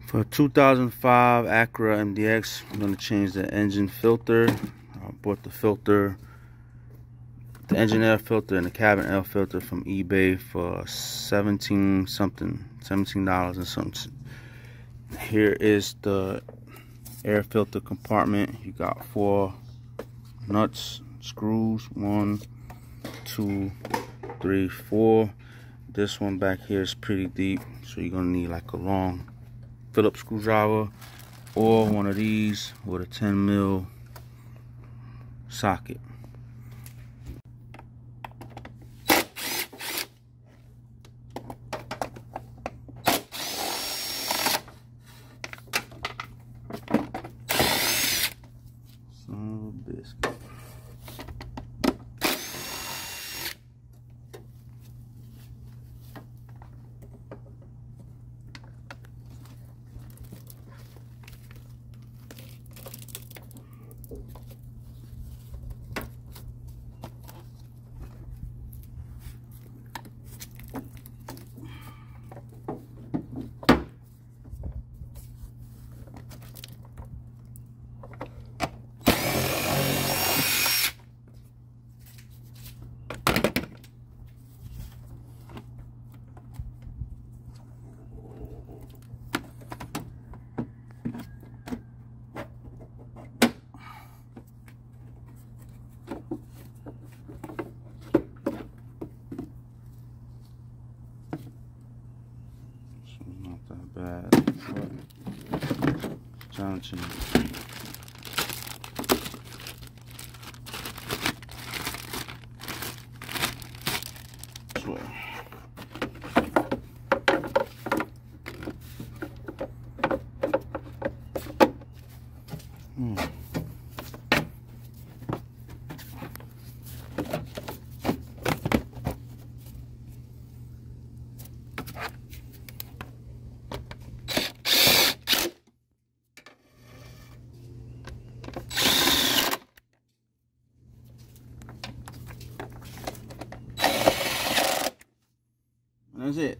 For a 2005 Acura MDX, I'm going to change the engine filter. I bought the filter, the engine air filter and the cabin air filter from eBay for $17 and something. Here is the air filter compartment. You got 4 nuts, screws, 1, 2, 3, 4. This one back here is pretty deep, so you're gonna need like a long Phillips screwdriver or one of these with a 10mm socket. Son of a biscuit. Not that bad, but challenging. This way. That's it.